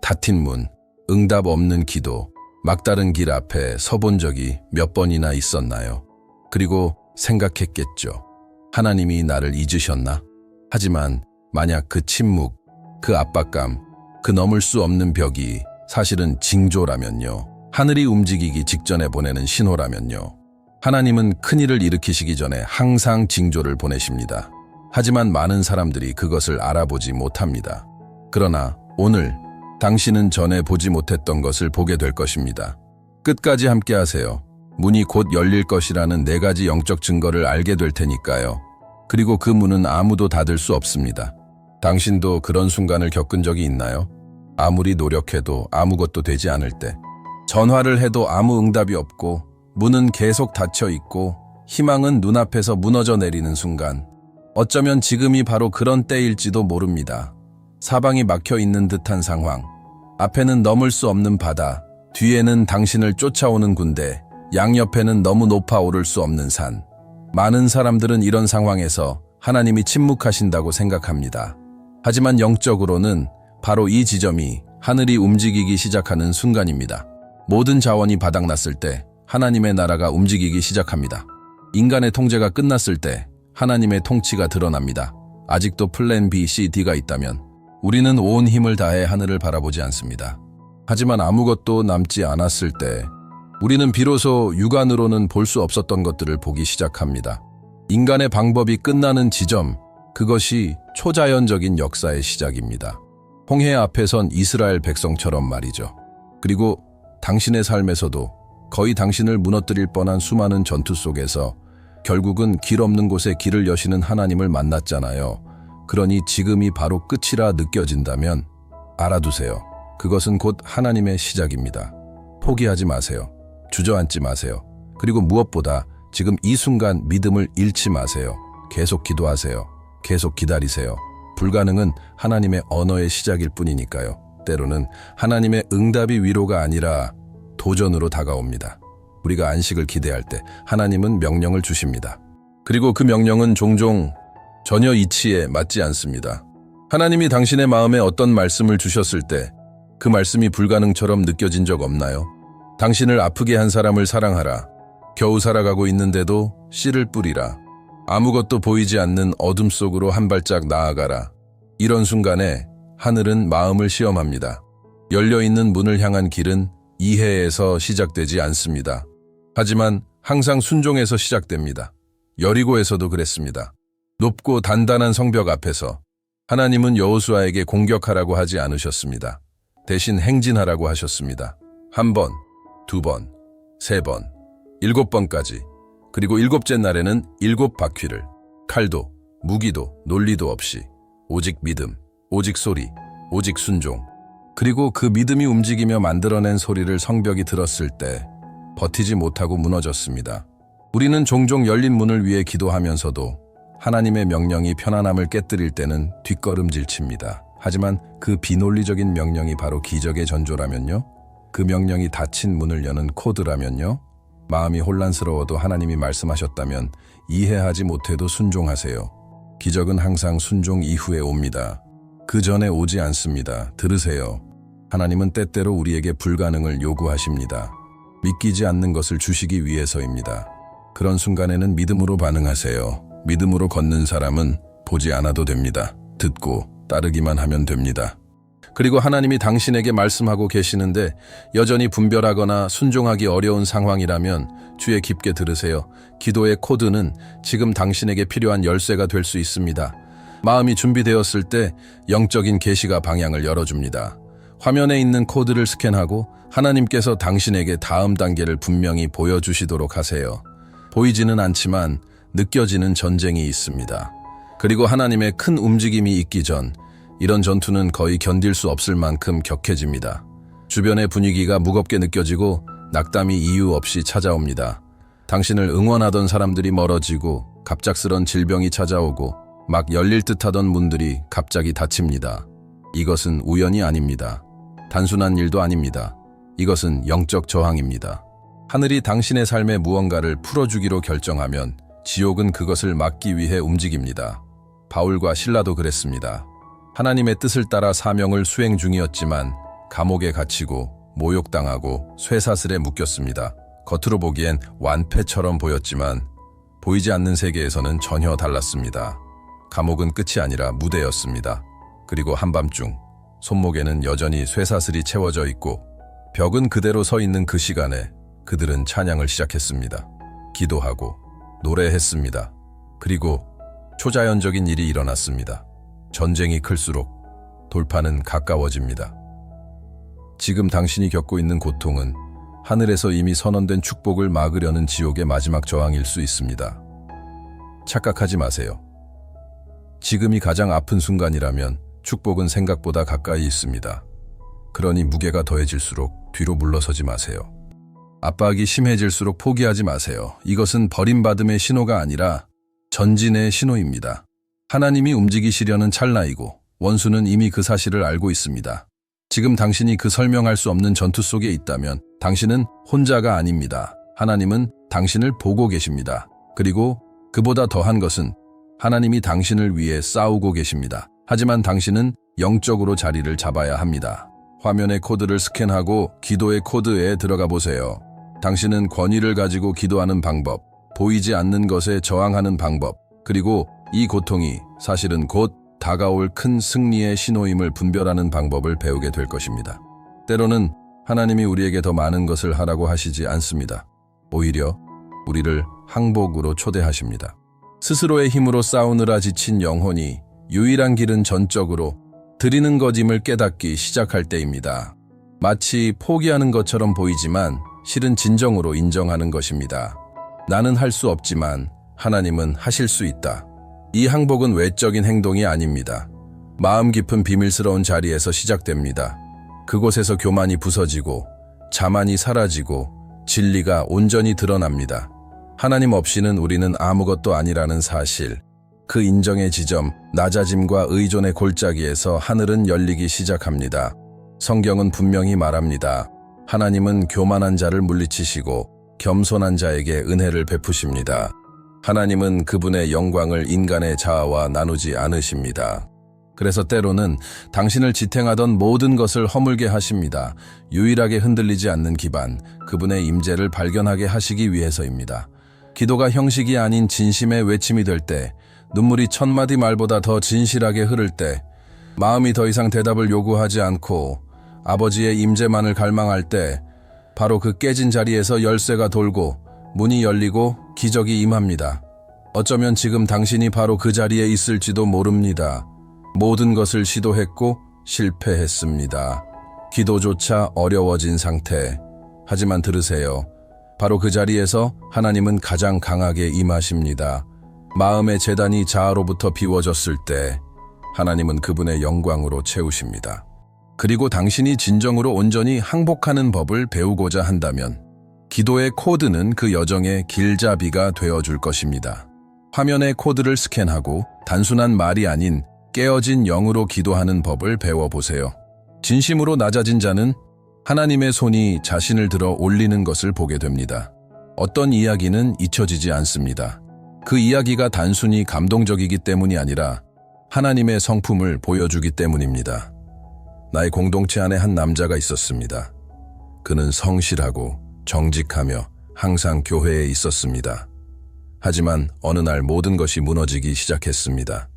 닫힌 문, 응답 없는 기도, 막다른 길 앞에 서본 적이 몇 번이나 있었나요? 그리고 생각했겠죠. 하나님이 나를 잊으셨나? 하지만 만약 그 침묵, 그 압박감, 그 넘을 수 없는 벽이 사실은 징조라면요. 하늘이 움직이기 직전에 보내는 신호라면요. 하나님은 큰일을 일으키시기 전에 항상 징조를 보내십니다. 하지만 많은 사람들이 그것을 알아보지 못합니다. 그러나 오늘 당신은 전에 보지 못했던 것을 보게 될 것입니다. 끝까지 함께 하세요. 문이 곧 열릴 것이라는 4가지 영적 증거를 알게 될 테니까요. 그리고 그 문은 아무도 닫을 수 없습니다. 당신도 그런 순간을 겪은 적이 있나요? 아무리 노력해도 아무것도 되지 않을 때, 전화를 해도 아무 응답이 없고 문은 계속 닫혀 있고 희망은 눈앞에서 무너져 내리는 순간, 어쩌면 지금이 바로 그런 때일지도 모릅니다. 사방이 막혀 있는 듯한 상황, 앞에는 넘을 수 없는 바다, 뒤에는 당신을 쫓아오는 군대, 양옆에는 너무 높아 오를 수 없는 산. 많은 사람들은 이런 상황에서 하나님이 침묵하신다고 생각합니다. 하지만 영적으로는 바로 이 지점이 하늘이 움직이기 시작하는 순간입니다. 모든 자원이 바닥났을 때 하나님의 나라가 움직이기 시작합니다. 인간의 통제가 끝났을 때 하나님의 통치가 드러납니다. 아직도 플랜 B, C, D가 있다면 우리는 온 힘을 다해 하늘을 바라보지 않습니다. 하지만 아무것도 남지 않았을 때 우리는 비로소 육안으로는 볼 수 없었던 것들을 보기 시작합니다. 인간의 방법이 끝나는 지점, 그것이 초자연적인 역사의 시작입니다. 홍해 앞에 선 이스라엘 백성처럼 말이죠. 그리고 당신의 삶에서도 거의 당신을 무너뜨릴 뻔한 수많은 전투 속에서 결국은 길 없는 곳에 길을 여시는 하나님을 만났잖아요. 그러니 지금이 바로 끝이라 느껴진다면 알아두세요. 그것은 곧 하나님의 시작입니다. 포기하지 마세요. 주저앉지 마세요. 그리고 무엇보다 지금 이 순간 믿음을 잃지 마세요. 계속 기도하세요. 계속 기다리세요. 불가능은 하나님의 언어의 시작일 뿐이니까요. 때로는 하나님의 응답이 위로가 아니라 도전으로 다가옵니다. 우리가 안식을 기대할 때 하나님은 명령을 주십니다. 그리고 그 명령은 종종 전혀 이치에 맞지 않습니다. 하나님이 당신의 마음에 어떤 말씀을 주셨을 때 그 말씀이 불가능처럼 느껴진 적 없나요? 당신을 아프게 한 사람을 사랑하라. 겨우 살아가고 있는데도 씨를 뿌리라. 아무것도 보이지 않는 어둠 속으로 한 발짝 나아가라. 이런 순간에 하늘은 마음을 시험합니다. 열려있는 문을 향한 길은 이해에서 시작되지 않습니다. 하지만 항상 순종에서 시작됩니다. 여리고에서도 그랬습니다. 높고 단단한 성벽 앞에서 하나님은 여호수아에게 공격하라고 하지 않으셨습니다. 대신 행진하라고 하셨습니다. 1번, 2번, 3번, 7번까지. 그리고 7째 날에는 7바퀴를 칼도, 무기도, 논리도 없이 오직 믿음, 오직 소리, 오직 순종. 그리고 그 믿음이 움직이며 만들어낸 소리를 성벽이 들었을 때 버티지 못하고 무너졌습니다. 우리는 종종 열린 문을 위해 기도하면서도 하나님의 명령이 편안함을 깨뜨릴 때는 뒷걸음질 칩니다. 하지만 그 비논리적인 명령이 바로 기적의 전조라면요? 그 명령이 닫힌 문을 여는 코드라면요? 마음이 혼란스러워도 하나님이 말씀하셨다면 이해하지 못해도 순종하세요. 기적은 항상 순종 이후에 옵니다. 그 전에 오지 않습니다. 들으세요. 하나님은 때때로 우리에게 불가능을 요구하십니다. 믿기지 않는 것을 주시기 위해서입니다. 그런 순간에는 믿음으로 반응하세요. 믿음으로 걷는 사람은 보지 않아도 됩니다. 듣고 따르기만 하면 됩니다. 그리고 하나님이 당신에게 말씀하고 계시는데 여전히 분별하거나 순종하기 어려운 상황이라면 주의 깊게 들으세요. 기도의 코드는 지금 당신에게 필요한 열쇠가 될 수 있습니다. 마음이 준비되었을 때 영적인 계시가 방향을 열어줍니다. 화면에 있는 코드를 스캔하고 하나님께서 당신에게 다음 단계를 분명히 보여주시도록 하세요. 보이지는 않지만 느껴지는 전쟁이 있습니다. 그리고 하나님의 큰 움직임이 있기 전 이런 전투는 거의 견딜 수 없을 만큼 격해집니다. 주변의 분위기가 무겁게 느껴지고 낙담이 이유 없이 찾아옵니다. 당신을 응원하던 사람들이 멀어지고 갑작스런 질병이 찾아오고 막 열릴 듯하던 문들이 갑자기 닫힙니다. 이것은 우연이 아닙니다. 단순한 일도 아닙니다. 이것은 영적 저항입니다. 하늘이 당신의 삶에 무언가를 풀어주기로 결정하면 지옥은 그것을 막기 위해 움직입니다. 바울과 실라도 그랬습니다. 하나님의 뜻을 따라 사명을 수행 중이었지만 감옥에 갇히고 모욕당하고 쇠사슬에 묶였습니다. 겉으로 보기엔 완패처럼 보였지만 보이지 않는 세계에서는 전혀 달랐습니다. 감옥은 끝이 아니라 무대였습니다. 그리고 한밤중 손목에는 여전히 쇠사슬이 채워져 있고 벽은 그대로 서 있는 그 시간에 그들은 찬양을 시작했습니다. 기도하고 노래했습니다. 그리고 초자연적인 일이 일어났습니다. 전쟁이 클수록 돌파는 가까워집니다. 지금 당신이 겪고 있는 고통은 하늘에서 이미 선언된 축복을 막으려는 지옥의 마지막 저항일 수 있습니다. 착각하지 마세요. 지금이 가장 아픈 순간이라면 축복은 생각보다 가까이 있습니다. 그러니 무게가 더해질수록 뒤로 물러서지 마세요. 압박이 심해질수록 포기하지 마세요. 이것은 버림받음의 신호가 아니라 전진의 신호입니다. 하나님이 움직이시려는 찰나이고 원수는 이미 그 사실을 알고 있습니다. 지금 당신이 그 설명할 수 없는 전투 속에 있다면 당신은 혼자가 아닙니다. 하나님은 당신을 보고 계십니다. 그리고 그보다 더한 것은 하나님이 당신을 위해 싸우고 계십니다. 하지만 당신은 영적으로 자리를 잡아야 합니다. 화면의 코드를 스캔하고 기도의 코드에 들어가 보세요. 당신은 권위를 가지고 기도하는 방법, 보이지 않는 것에 저항하는 방법, 그리고 이 고통이 사실은 곧 다가올 큰 승리의 신호임을 분별하는 방법을 배우게 될 것입니다. 때로는 하나님이 우리에게 더 많은 것을 하라고 하시지 않습니다. 오히려 우리를 항복으로 초대하십니다. 스스로의 힘으로 싸우느라 지친 영혼이 유일한 길은 전적으로 드리는 것임을 깨닫기 시작할 때입니다. 마치 포기하는 것처럼 보이지만 실은 진정으로 인정하는 것입니다. 나는 할 수 없지만 하나님은 하실 수 있다. 이 항복은 외적인 행동이 아닙니다. 마음 깊은 비밀스러운 자리에서 시작됩니다. 그곳에서 교만이 부서지고 자만이 사라지고 진리가 온전히 드러납니다. 하나님 없이는 우리는 아무것도 아니라는 사실, 그 인정의 지점, 낮아짐과 의존의 골짜기에서 하늘은 열리기 시작합니다. 성경은 분명히 말합니다. 하나님은 교만한 자를 물리치시고 겸손한 자에게 은혜를 베푸십니다. 하나님은 그분의 영광을 인간의 자아와 나누지 않으십니다. 그래서 때로는 당신을 지탱하던 모든 것을 허물게 하십니다. 유일하게 흔들리지 않는 기반, 그분의 임재를 발견하게 하시기 위해서입니다. 기도가 형식이 아닌 진심의 외침이 될 때, 눈물이 천마디 말보다 더 진실하게 흐를 때, 마음이 더 이상 대답을 요구하지 않고 아버지의 임재만을 갈망할 때, 바로 그 깨진 자리에서 열쇠가 돌고 문이 열리고 기적이 임합니다. 어쩌면 지금 당신이 바로 그 자리에 있을지도 모릅니다. 모든 것을 시도했고 실패했습니다. 기도조차 어려워진 상태. 하지만 들으세요. 바로 그 자리에서 하나님은 가장 강하게 임하십니다. 마음의 재단이 자아로부터 비워졌을 때 하나님은 그분의 영광으로 채우십니다. 그리고 당신이 진정으로 온전히 항복하는 법을 배우고자 한다면 기도의 코드는 그 여정의 길잡이가 되어줄 것입니다. 화면의 코드를 스캔하고 단순한 말이 아닌 깨어진 영으로 기도하는 법을 배워보세요. 진심으로 낮아진 자는 하나님의 손이 자신을 들어 올리는 것을 보게 됩니다. 어떤 이야기는 잊혀지지 않습니다. 그 이야기가 단순히 감동적이기 때문이 아니라 하나님의 성품을 보여주기 때문입니다. 나의 공동체 안에 한 남자가 있었습니다. 그는 성실하고 정직하며 항상 교회에 있었습니다. 하지만 어느 날 모든 것이 무너지기 시작했습니다.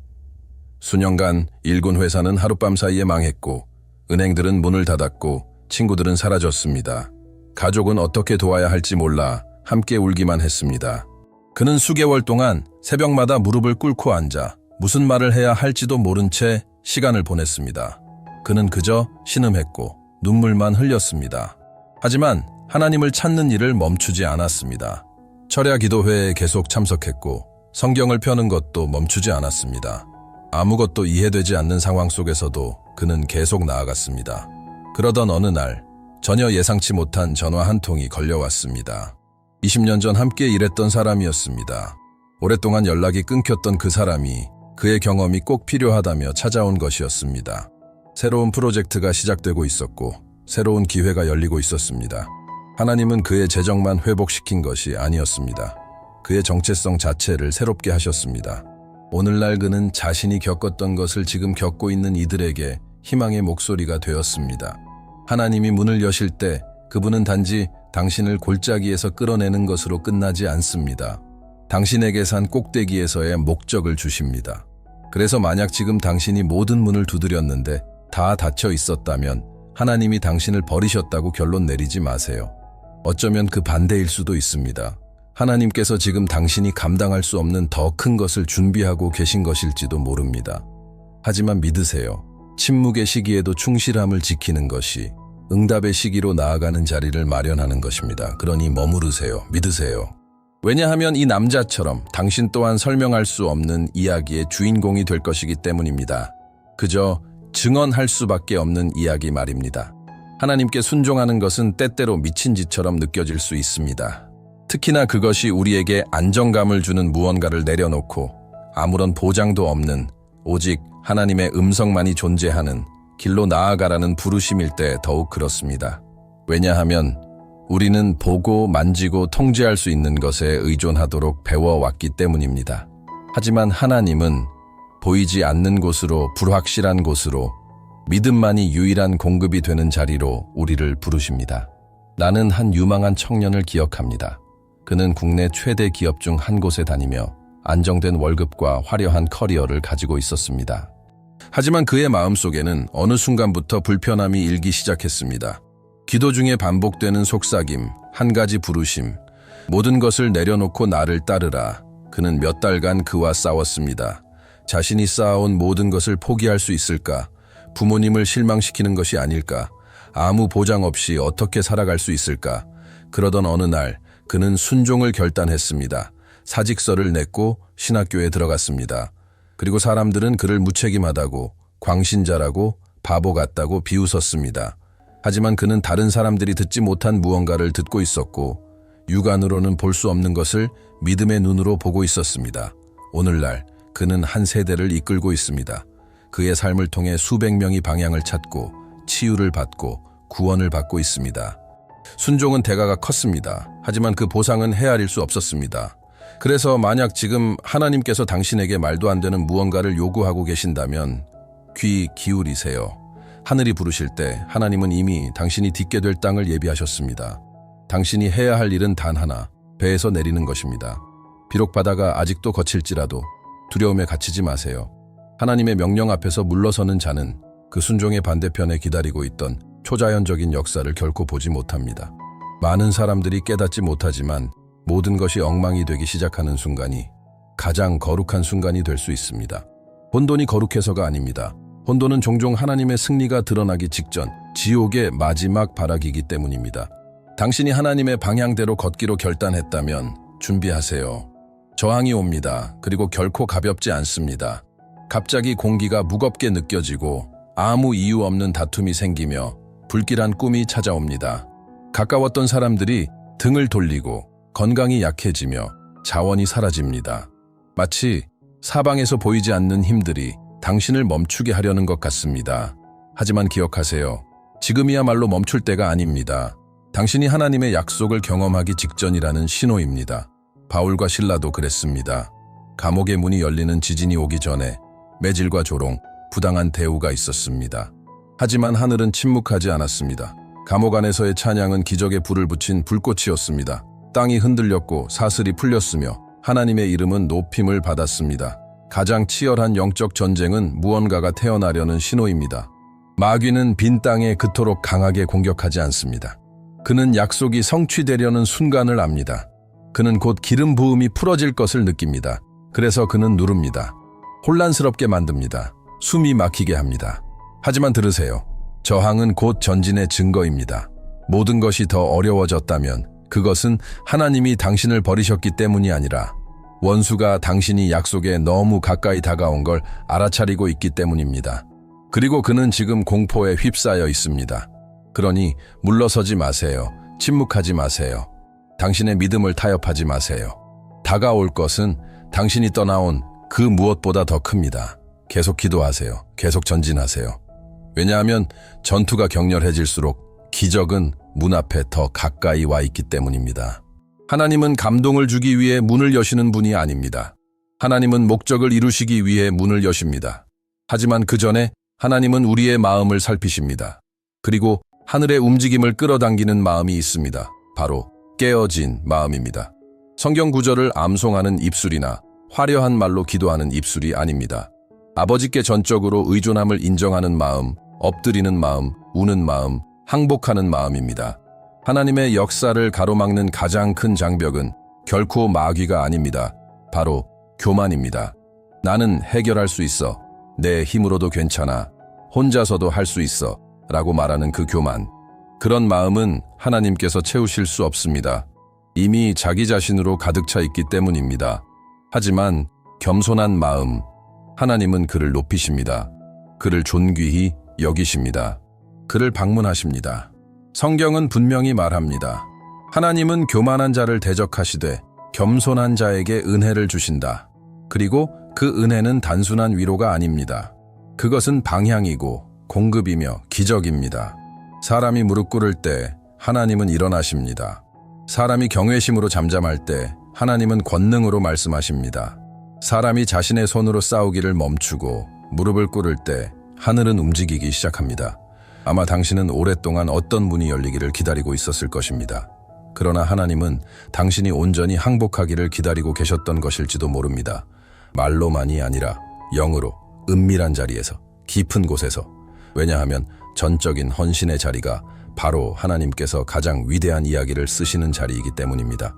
수년간 일군 회사는 하룻밤 사이에 망했고 은행들은 문을 닫았고 친구들은 사라졌습니다. 가족은 어떻게 도와야 할지 몰라 함께 울기만 했습니다. 그는 수개월 동안 새벽마다 무릎을 꿇고 앉아 무슨 말을 해야 할지도 모른 채 시간을 보냈습니다. 그는 그저 신음했고 눈물만 흘렸습니다. 하지만 하나님을 찾는 일을 멈추지 않았습니다. 철야 기도회에 계속 참석했고 성경을 펴는 것도 멈추지 않았습니다. 아무것도 이해되지 않는 상황 속에서도 그는 계속 나아갔습니다. 그러던 어느 날 전혀 예상치 못한 전화 한 통이 걸려왔습니다. 20년 전 함께 일했던 사람이었습니다. 오랫동안 연락이 끊겼던 그 사람이 그의 경험이 꼭 필요하다며 찾아온 것이었습니다. 새로운 프로젝트가 시작되고 있었고 새로운 기회가 열리고 있었습니다. 하나님은 그의 재정만 회복시킨 것이 아니었습니다. 그의 정체성 자체를 새롭게 하셨습니다. 오늘날 그는 자신이 겪었던 것을 지금 겪고 있는 이들에게 희망의 목소리가 되었습니다. 하나님이 문을 여실 때 그분은 단지 당신을 골짜기에서 끌어내는 것으로 끝나지 않습니다. 당신에게 산 꼭대기에서의 목적을 주십니다. 그래서 만약 지금 당신이 모든 문을 두드렸는데 다 닫혀 있었다면 하나님이 당신을 버리셨다고 결론 내리지 마세요. 어쩌면 그 반대일 수도 있습니다. 하나님께서 지금 당신이 감당할 수 없는 더 큰 것을 준비하고 계신 것일지도 모릅니다. 하지만 믿으세요. 침묵의 시기에도 충실함을 지키는 것이 응답의 시기로 나아가는 자리를 마련하는 것입니다. 그러니 머무르세요. 믿으세요. 왜냐하면 이 남자처럼 당신 또한 설명할 수 없는 이야기의 주인공이 될 것이기 때문입니다. 그저 증언할 수밖에 없는 이야기 말입니다. 하나님께 순종하는 것은 때때로 미친 짓처럼 느껴질 수 있습니다. 특히나 그것이 우리에게 안정감을 주는 무언가를 내려놓고 아무런 보장도 없는 오직 하나님의 음성만이 존재하는 길로 나아가라는 부르심일 때 더욱 그렇습니다. 왜냐하면 우리는 보고 만지고 통제할 수 있는 것에 의존하도록 배워왔기 때문입니다. 하지만 하나님은 보이지 않는 곳으로, 불확실한 곳으로, 믿음만이 유일한 공급이 되는 자리로 우리를 부르십니다. 나는 한 유망한 청년을 기억합니다. 그는 국내 최대 기업 중 한 곳에 다니며 안정된 월급과 화려한 커리어를 가지고 있었습니다. 하지만 그의 마음속에는 어느 순간부터 불편함이 일기 시작했습니다. 기도 중에 반복되는 속삭임, 한 가지 부르심, 모든 것을 내려놓고 나를 따르라. 그는 몇 달간 그와 싸웠습니다. 자신이 쌓아온 모든 것을 포기할 수 있을까? 부모님을 실망시키는 것이 아닐까? 아무 보장 없이 어떻게 살아갈 수 있을까? 그러던 어느 날 그는 순종을 결단했습니다. 사직서를 냈고 신학교에 들어갔습니다. 그리고 사람들은 그를 무책임하다고, 광신자라고, 바보 같다고 비웃었습니다. 하지만 그는 다른 사람들이 듣지 못한 무언가를 듣고 있었고 육안으로는 볼 수 없는 것을 믿음의 눈으로 보고 있었습니다. 오늘날 그는 한 세대를 이끌고 있습니다. 그의 삶을 통해 수백 명이 방향을 찾고 치유를 받고 구원을 받고 있습니다. 순종은 대가가 컸습니다. 하지만 그 보상은 헤아릴 수 없었습니다. 그래서 만약 지금 하나님께서 당신에게 말도 안 되는 무언가를 요구하고 계신다면 귀 기울이세요. 하늘이 부르실 때 하나님은 이미 당신이 딛게 될 땅을 예비하셨습니다. 당신이 해야 할 일은 단 하나, 배에서 내리는 것입니다. 비록 바다가 아직도 거칠지라도 두려움에 갇히지 마세요. 하나님의 명령 앞에서 물러서는 자는 그 순종의 반대편에 기다리고 있던 초자연적인 역사를 결코 보지 못합니다. 많은 사람들이 깨닫지 못하지만 모든 것이 엉망이 되기 시작하는 순간이 가장 거룩한 순간이 될 수 있습니다. 혼돈이 거룩해서가 아닙니다. 혼돈은 종종 하나님의 승리가 드러나기 직전 지옥의 마지막 발악이기 때문입니다. 당신이 하나님의 방향대로 걷기로 결단했다면 준비하세요. 저항이 옵니다. 그리고 결코 가볍지 않습니다. 갑자기 공기가 무겁게 느껴지고 아무 이유 없는 다툼이 생기며 불길한 꿈이 찾아옵니다. 가까웠던 사람들이 등을 돌리고 건강이 약해지며 자원이 사라집니다. 마치 사방에서 보이지 않는 힘들이 당신을 멈추게 하려는 것 같습니다. 하지만 기억하세요. 지금이야말로 멈출 때가 아닙니다. 당신이 하나님의 약속을 경험하기 직전이라는 신호입니다. 바울과 실라도 그랬습니다. 감옥의 문이 열리는 지진이 오기 전에 매질과 조롱, 부당한 대우가 있었습니다. 하지만 하늘은 침묵하지 않았습니다. 감옥 안에서의 찬양은 기적의 불을 붙인 불꽃이었습니다. 땅이 흔들렸고 사슬이 풀렸으며 하나님의 이름은 높임을 받았습니다. 가장 치열한 영적 전쟁은 무언가가 태어나려는 신호입니다. 마귀는 빈 땅에 그토록 강하게 공격하지 않습니다. 그는 약속이 성취되려는 순간을 압니다. 그는 곧 기름 부음이 풀어질 것을 느낍니다. 그래서 그는 누릅니다. 혼란스럽게 만듭니다. 숨이 막히게 합니다. 하지만 들으세요. 저항은 곧 전진의 증거입니다. 모든 것이 더 어려워졌다면 그것은 하나님이 당신을 버리셨기 때문이 아니라 원수가 당신이 약속에 너무 가까이 다가온 걸 알아차리고 있기 때문입니다. 그리고 그는 지금 공포에 휩싸여 있습니다. 그러니 물러서지 마세요. 침묵하지 마세요. 당신의 믿음을 타협하지 마세요. 다가올 것은 당신이 떠나온 그 무엇보다 더 큽니다. 계속 기도하세요. 계속 전진하세요. 왜냐하면 전투가 격렬해질수록 기적은 문 앞에 더 가까이 와 있기 때문입니다. 하나님은 감동을 주기 위해 문을 여시는 분이 아닙니다. 하나님은 목적을 이루시기 위해 문을 여십니다. 하지만 그 전에 하나님은 우리의 마음을 살피십니다. 그리고 하늘의 움직임을 끌어당기는 마음이 있습니다. 바로 깨어진 마음입니다. 성경 구절을 암송하는 입술이나 화려한 말로 기도하는 입술이 아닙니다. 아버지께 전적으로 의존함을 인정하는 마음, 엎드리는 마음, 우는 마음, 항복하는 마음입니다. 하나님의 역사를 가로막는 가장 큰 장벽은 결코 마귀가 아닙니다. 바로 교만입니다. 나는 해결할 수 있어. 내 힘으로도 괜찮아. 혼자서도 할 수 있어. 라고 말하는 그 교만. 그런 마음은 하나님께서 채우실 수 없습니다. 이미 자기 자신으로 가득 차 있기 때문입니다. 하지만 겸손한 마음, 하나님은 그를 높이십니다. 그를 존귀히 여기십니다. 그를 방문하십니다. 성경은 분명히 말합니다. 하나님은 교만한 자를 대적하시되 겸손한 자에게 은혜를 주신다. 그리고 그 은혜는 단순한 위로가 아닙니다. 그것은 방향이고 공급이며 기적입니다. 사람이 무릎 꿇을 때 하나님은 일어나십니다. 사람이 경외심으로 잠잠할 때 하나님은 권능으로 말씀하십니다. 사람이 자신의 손으로 싸우기를 멈추고 무릎을 꿇을 때 하늘은 움직이기 시작합니다. 아마 당신은 오랫동안 어떤 문이 열리기를 기다리고 있었을 것입니다. 그러나 하나님은 당신이 온전히 항복하기를 기다리고 계셨던 것일지도 모릅니다. 말로만이 아니라 영으로, 은밀한 자리에서, 깊은 곳에서. 왜냐하면 전적인 헌신의 자리가 바로 하나님께서 가장 위대한 이야기를 쓰시는 자리이기 때문입니다.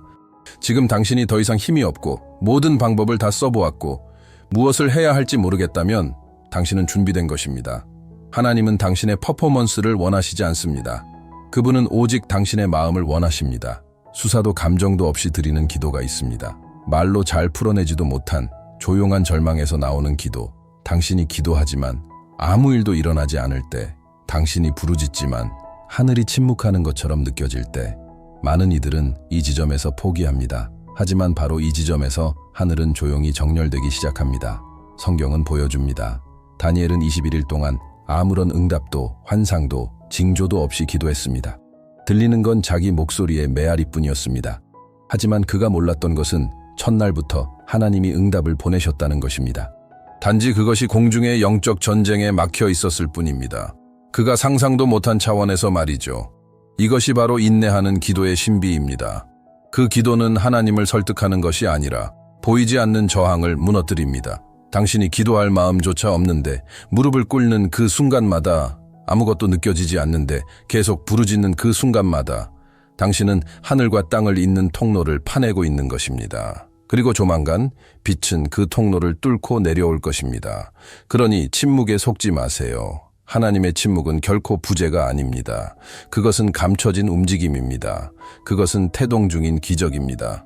지금 당신이 더 이상 힘이 없고 모든 방법을 다 써보았고 무엇을 해야 할지 모르겠다면 당신은 준비된 것입니다. 하나님은 당신의 퍼포먼스를 원하시지 않습니다. 그분은 오직 당신의 마음을 원하십니다. 수사도 감정도 없이 드리는 기도가 있습니다. 말로 잘 풀어내지도 못한 조용한 절망에서 나오는 기도. 당신이 기도하지만 아무 일도 일어나지 않을 때, 당신이 부르짖지만 하늘이 침묵하는 것처럼 느껴질 때, 많은 이들은 이 지점에서 포기합니다. 하지만 바로 이 지점에서 하늘은 조용히 정렬되기 시작합니다. 성경은 보여줍니다. 다니엘은 21일 동안 아무런 응답도 환상도 징조도 없이 기도했습니다. 들리는 건 자기 목소리의 메아리뿐이었습니다. 하지만 그가 몰랐던 것은 첫날부터 하나님이 응답을 보내셨다는 것입니다. 단지 그것이 공중의 영적 전쟁에 막혀 있었을 뿐입니다. 그가 상상도 못한 차원에서 말이죠. 이것이 바로 인내하는 기도의 신비입니다. 그 기도는 하나님을 설득하는 것이 아니라 보이지 않는 저항을 무너뜨립니다. 당신이 기도할 마음조차 없는데 무릎을 꿇는 그 순간마다, 아무것도 느껴지지 않는데 계속 부르짖는 그 순간마다 당신은 하늘과 땅을 잇는 통로를 파내고 있는 것입니다. 그리고 조만간 빛은 그 통로를 뚫고 내려올 것입니다. 그러니 침묵에 속지 마세요. 하나님의 침묵은 결코 부재가 아닙니다. 그것은 감춰진 움직임입니다. 그것은 태동 중인 기적입니다.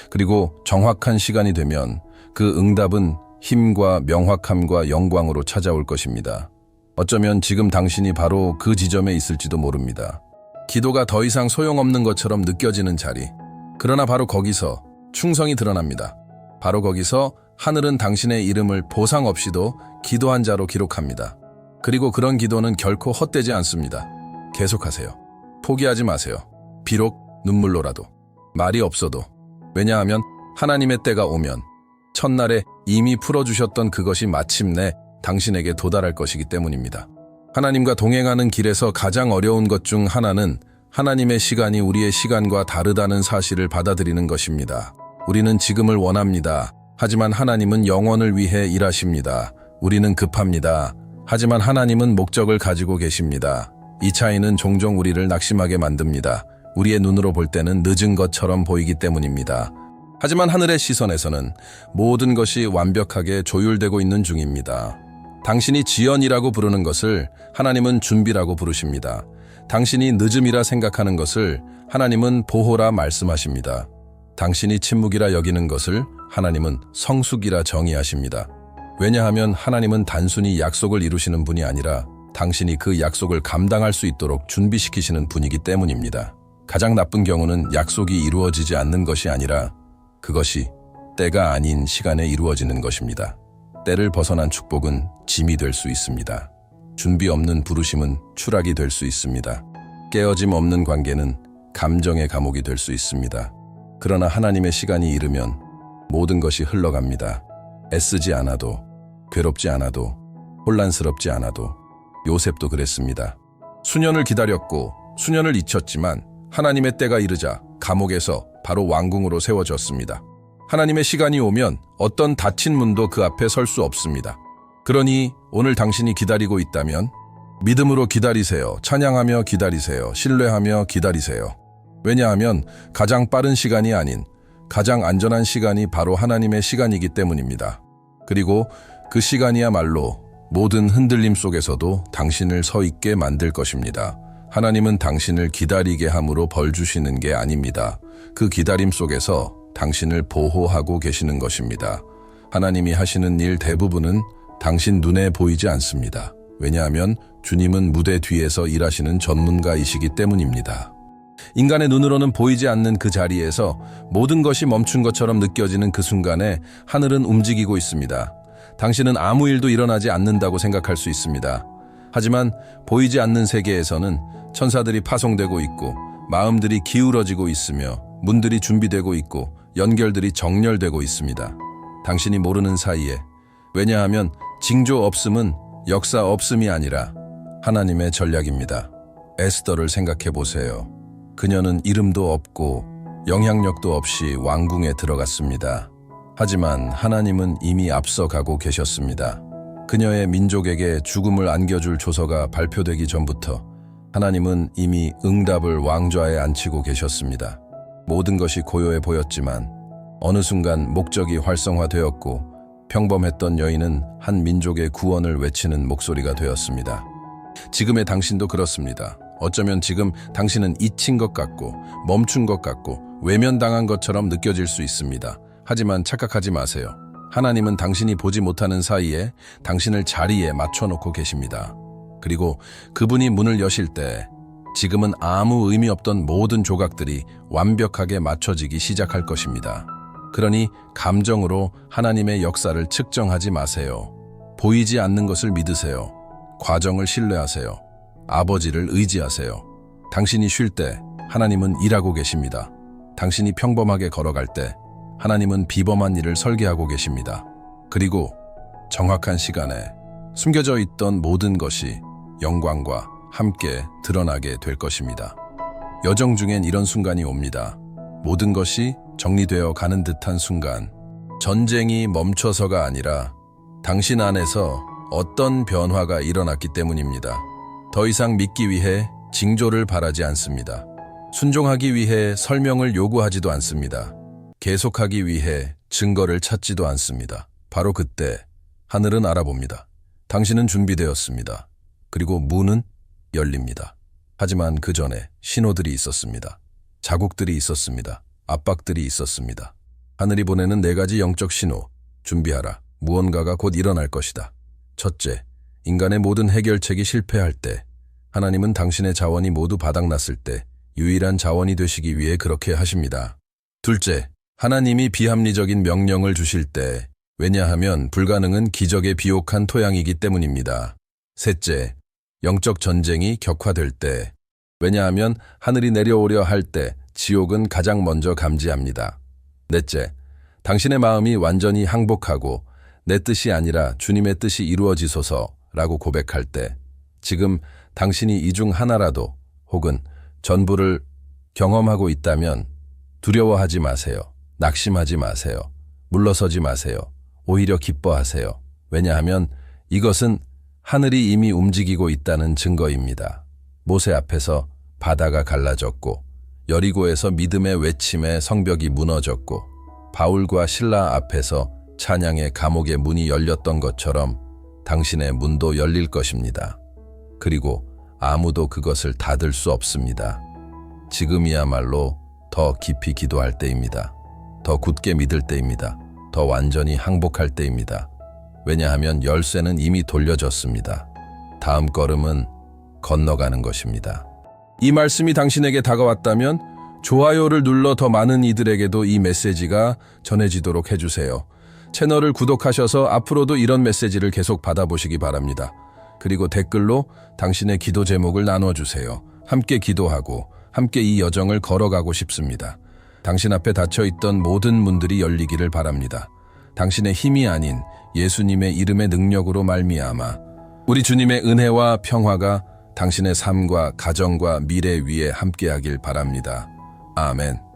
그리고 정확한 시간이 되면 그 응답은 힘과 명확함과 영광으로 찾아올 것입니다. 어쩌면 지금 당신이 바로 그 지점에 있을지도 모릅니다. 기도가 더 이상 소용없는 것처럼 느껴지는 자리. 그러나 바로 거기서 충성이 드러납니다. 바로 거기서 하늘은 당신의 이름을 보상 없이도 기도한 자로 기록합니다. 그리고 그런 기도는 결코 헛되지 않습니다. 계속하세요. 포기하지 마세요. 비록 눈물로라도, 말이 없어도. 왜냐하면 하나님의 때가 오면 첫날에 이미 풀어주셨던 그것이 마침내 당신에게 도달할 것이기 때문입니다. 하나님과 동행하는 길에서 가장 어려운 것 중 하나는 하나님의 시간이 우리의 시간과 다르다는 사실을 받아들이는 것입니다. 우리는 지금을 원합니다. 하지만 하나님은 영원을 위해 일하십니다. 우리는 급합니다. 하지만 하나님은 목적을 가지고 계십니다. 이 차이는 종종 우리를 낙심하게 만듭니다. 우리의 눈으로 볼 때는 늦은 것처럼 보이기 때문입니다. 하지만 하늘의 시선에서는 모든 것이 완벽하게 조율되고 있는 중입니다. 당신이 지연이라고 부르는 것을 하나님은 준비라고 부르십니다. 당신이 늦음이라 생각하는 것을 하나님은 보호라 말씀하십니다. 당신이 침묵이라 여기는 것을 하나님은 성숙이라 정의하십니다. 왜냐하면 하나님은 단순히 약속을 이루시는 분이 아니라 당신이 그 약속을 감당할 수 있도록 준비시키시는 분이기 때문입니다. 가장 나쁜 경우는 약속이 이루어지지 않는 것이 아니라 그것이 때가 아닌 시간에 이루어지는 것입니다. 때를 벗어난 축복은 짐이 될 수 있습니다. 준비 없는 부르심은 추락이 될 수 있습니다. 깨어짐 없는 관계는 감정의 감옥이 될 수 있습니다. 그러나 하나님의 시간이 이르면 모든 것이 흘러갑니다. 애쓰지 않아도, 괴롭지 않아도, 혼란스럽지 않아도. 요셉도 그랬습니다. 수년을 기다렸고 수년을 잊혔지만 하나님의 때가 이르자 감옥에서 바로 왕궁으로 세워졌습니다. 하나님의 시간이 오면 어떤 닫힌 문도 그 앞에 설 수 없습니다. 그러니 오늘 당신이 기다리고 있다면 믿음으로 기다리세요. 찬양하며 기다리세요. 신뢰하며 기다리세요. 왜냐하면 가장 빠른 시간이 아닌 가장 안전한 시간이 바로 하나님의 시간이기 때문입니다. 그리고 그 시간이야말로 모든 흔들림 속에서도 당신을 서 있게 만들 것입니다. 하나님은 당신을 기다리게 함으로 벌 주시는 게 아닙니다. 그 기다림 속에서 당신을 보호하고 계시는 것입니다. 하나님이 하시는 일 대부분은 당신 눈에 보이지 않습니다. 왜냐하면 주님은 무대 뒤에서 일하시는 전문가이시기 때문입니다. 인간의 눈으로는 보이지 않는 그 자리에서 모든 것이 멈춘 것처럼 느껴지는 그 순간에 하늘은 움직이고 있습니다. 당신은 아무 일도 일어나지 않는다고 생각할 수 있습니다. 하지만 보이지 않는 세계에서는 천사들이 파송되고 있고 마음들이 기울어지고 있으며 문들이 준비되고 있고 연결들이 정렬되고 있습니다. 당신이 모르는 사이에. 왜냐하면 징조 없음은 역사 없음이 아니라 하나님의 전략입니다. 에스더를 생각해 보세요. 그녀는 이름도 없고 영향력도 없이 왕궁에 들어갔습니다. 하지만 하나님은 이미 앞서가고 계셨습니다. 그녀의 민족에게 죽음을 안겨줄 조서가 발표되기 전부터 하나님은 이미 응답을 왕좌에 앉히고 계셨습니다. 모든 것이 고요해 보였지만 어느 순간 목적이 활성화되었고 평범했던 여인은 한 민족의 구원을 외치는 목소리가 되었습니다. 지금의 당신도 그렇습니다. 어쩌면 지금 당신은 잊힌 것 같고 멈춘 것 같고 외면당한 것처럼 느껴질 수 있습니다. 하지만 착각하지 마세요. 하나님은 당신이 보지 못하는 사이에 당신을 자리에 맞춰놓고 계십니다. 그리고 그분이 문을 여실 때 지금은 아무 의미 없던 모든 조각들이 완벽하게 맞춰지기 시작할 것입니다. 그러니 감정으로 하나님의 역사를 측정하지 마세요. 보이지 않는 것을 믿으세요. 과정을 신뢰하세요. 아버지를 의지하세요. 당신이 쉴 때 하나님은 일하고 계십니다. 당신이 평범하게 걸어갈 때 하나님은 비범한 일을 설계하고 계십니다. 그리고 정확한 시간에 숨겨져 있던 모든 것이 영광과 함께 드러나게 될 것입니다. 여정 중엔 이런 순간이 옵니다. 모든 것이 정리되어 가는 듯한 순간, 전쟁이 멈춰서가 아니라 당신 안에서 어떤 변화가 일어났기 때문입니다. 더 이상 믿기 위해 징조를 바라지 않습니다. 순종하기 위해 설명을 요구하지도 않습니다. 계속하기 위해 증거를 찾지도 않습니다. 바로 그때 하늘은 알아봅니다. 당신은 준비되었습니다. 그리고 문은 열립니다. 하지만 그 전에 신호들이 있었습니다. 자국들이 있었습니다. 압박들이 있었습니다. 하늘이 보내는 4가지 영적 신호. 준비하라. 무언가가 곧 일어날 것이다. 첫째, 인간의 모든 해결책이 실패할 때, 하나님은 당신의 자원이 모두 바닥났을 때 유일한 자원이 되시기 위해 그렇게 하십니다. 둘째, 하나님이 비합리적인 명령을 주실 때, 왜냐하면 불가능은 기적에 비옥한 토양이기 때문입니다. 셋째, 영적 전쟁이 격화될 때, 왜냐하면 하늘이 내려오려 할 때 지옥은 가장 먼저 감지합니다. 넷째, 당신의 마음이 완전히 항복하고 내 뜻이 아니라 주님의 뜻이 이루어지소서라고 고백할 때, 지금 당신이 이 중 하나라도 혹은 전부를 경험하고 있다면 두려워하지 마세요. 낙심하지 마세요. 물러서지 마세요. 오히려 기뻐하세요. 왜냐하면 이것은 하늘이 이미 움직이고 있다는 증거입니다. 모세 앞에서 바다가 갈라졌고 여리고에서 믿음의 외침에 성벽이 무너졌고 바울과 실라 앞에서 찬양의 감옥의 문이 열렸던 것처럼 당신의 문도 열릴 것입니다. 그리고 아무도 그것을 닫을 수 없습니다. 지금이야말로 더 깊이 기도할 때입니다. 더 굳게 믿을 때입니다. 더 완전히 항복할 때입니다. 왜냐하면 열쇠는 이미 돌려졌습니다. 다음 걸음은 건너가는 것입니다. 이 말씀이 당신에게 다가왔다면 좋아요를 눌러 더 많은 이들에게도 이 메시지가 전해지도록 해주세요. 채널을 구독하셔서 앞으로도 이런 메시지를 계속 받아보시기 바랍니다. 그리고 댓글로 당신의 기도 제목을 나눠주세요. 함께 기도하고 함께 이 여정을 걸어가고 싶습니다. 당신 앞에 닫혀있던 모든 문들이 열리기를 바랍니다. 당신의 힘이 아닌 예수님의 이름의 능력으로 말미암아 우리 주님의 은혜와 평화가 당신의 삶과 가정과 미래 위에 함께하길 바랍니다. 아멘.